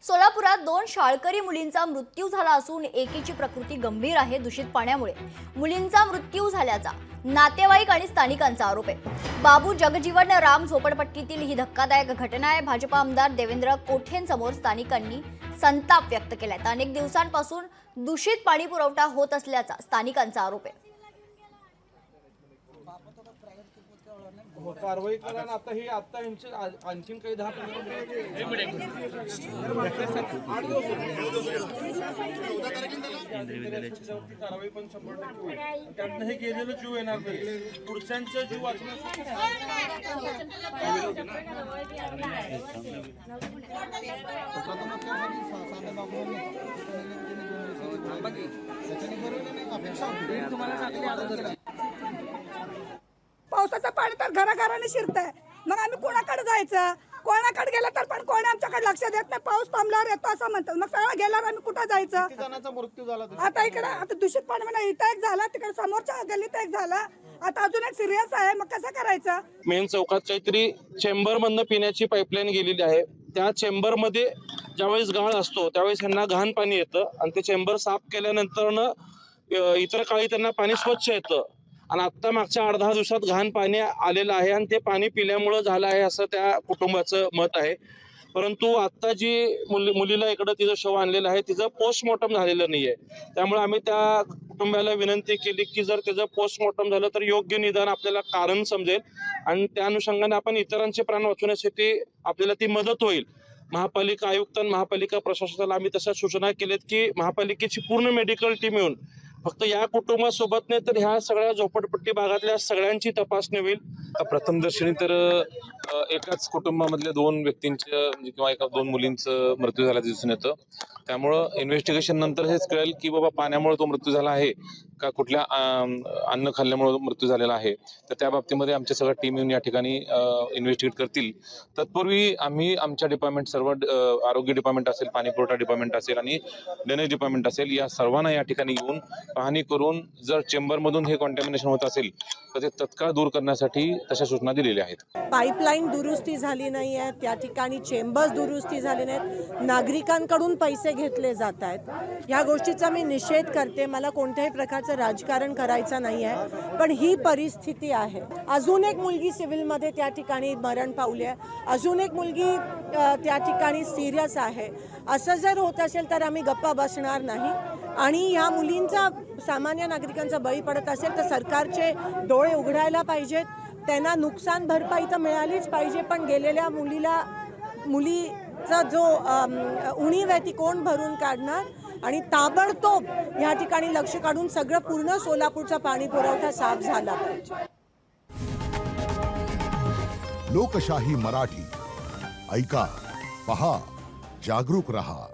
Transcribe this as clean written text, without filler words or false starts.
सोलापुरात 2 शाळकरी मुलींचा मृत्यू झाला असून एकीची प्रकृती गंभीर आहे। दूषित पाण्यामुळे मुलींचा मृत्यू झाल्याचा नातेवाईक आणि स्थानिकांचा आरोप आहे। बाबू जगजीवन राम झोपडपट्टीतील ही धक्कादायक घटना आहे। भाजपा आमदार देवेंद्र कोठेंसमोर स्थानिकांनी संताप व्यक्त केलाय। अनेक दिवसांपासून दूषित पाणी पुरवठा होत असल्याचा स्थानिकांचा आरोप आहे। कारवाई करा ना आता यांचे आणखीन काही 10-15 कारवाई पण 100% होईल। त्यातनं हे गेलेलं जीव येणार नाही, पुरुषांचं जीव वाचण्यासाठी पावसाचं पाणी तर घराघराने शिरतंय। मग आम्ही कोणाकडे जायचं? कोणाकडे गेलं तर पण कोणी आमच्याकडे लक्ष देत नाही। पाऊस थांबल्यावर येतो असं म्हणतात, मग सगळं गेल्यावर आम्ही कुठं जायचं? किती जणांचा मृत्यू झाला? आता इकडे आता दूषित पाणी म्हणजे इथं एक झाला, तिकडे समोरच्या गल्लीत एक झाला, आता अजून एक सिरियस आहे। मग कसं करायचं? मेन चौकात काहीतरी चेंबर मधनं पिण्याची पाईपलाईन गेलेली आहे। त्या चेंबर मध्ये ज्यावेळेस गाळ असतो त्यावेळेस यांना घाण पाणी येतं आणि ते चेंबर साफ केल्यानंतर इतर काळी त्यांना पाणी स्वच्छ येतं आणि आता मागच्या 8-10 दिवसात घाण पाणी आलेलं आहे आणि ते पाणी पिल्यामुळं झालं आहे असं त्या कुटुंबाचं मत आहे। परंतु आता जी मुलीला इकडं तिचं शव आणलेलं आहे, तिचं पोस्टमॉर्टम झालेलं नाहीये। त्यामुळे आम्ही त्या कुटुंबाला विनंती केली की जर त्याचं पोस्टमॉर्टम झालं तर योग्य निदान आपल्याला कारण समजेल आणि त्या अनुषंगाने आपण इतरांचे प्राण वाचवण्यासाठी आपल्याला ती मदत होईल। महापालिका आयुक्त आणि महापालिका प्रशासनाला आम्ही तशा सूचना केल्यात की महापालिकेची पूर्ण मेडिकल टीम येऊन फक्त या कुटुंबासोबत नाही तर ह्या सगळ्या झोपडपट्टी भागातल्या सगळ्यांची तपासणी होईल। प्रथमदर्शनी तर एकाच कुटुंबामधल्या 2 व्यक्तींचं म्हणजे किंवा 2 मुलींचं मृत्यू झाल्याचं दिसून येतं। त्यामुळं इन्व्हेस्टिगेशन नंतर हेच कळेल की बाबा पाण्यामुळे तो मृत्यू झाला आहे का कुठल्या अन्न खाल्ल्यामुळे मृत्यू झालेला आहे। तर त्या बाबतीमध्ये आमच्या सगळ्या टीम येऊन या ठिकाणी इन्व्हेस्टिगेट करतील। तत्पूर्वी आम्ही आमच्या डिपार्टमेंट सर्व आरोग्य डिपार्टमेंट असेल, पाणी पुरवठा डिपार्टमेंट असेल आणि ड्रेनेज डिपार्टमेंट असेल, या सर्वांना या ठिकाणी येऊन पाहणी करून जर चेंबरमधून हे कॉन्टॅमिनेशन होत असेल तर ते तत्काळ दूर करण्यासाठी तशा सूचना दिलेल्या आहेत। पाईपलाईन दुरुस्ती झाली नाही आहे, त्या ठिकाणी चेंबर्स दुरुस्ती झाले नाहीत, नागरिकांकडून पैसे घेतले जात आहेत। या गोष्टीचा मी निषेध करते। मला कोणत्याही प्रकारचं राजकारण करायचं नाही आहे, पण ही परिस्थिती आहे। अजून एक मुलगी सिव्हिलमध्ये त्या ठिकाणी मरण पावली आहे, अजून एक मुलगी त्या ठिकाणी सिरियस आहे। असं जर होत असेल तर आम्ही गप्पा बसणार नाही आणि ह्या मुलींचा सामान्य नागरिकांचा बळी पडत असेल तर सरकारचे डोळे उघडायला पाहिजेत। त्यांना नुकसान भरपाई तर मिळालीच पाहिजे, पण गेलेल्या मुलीचा जो उणीव आहे ती कोण भरून काढणार? आणि ताबडतोब या ठिकाणी लक्ष काढून सगळं पूर्ण सोलापूरचा पाणी पुरवठा साफ झाला पाहिजे। लोकशाही मराठी ऐका, पहा, जागरूक रहा।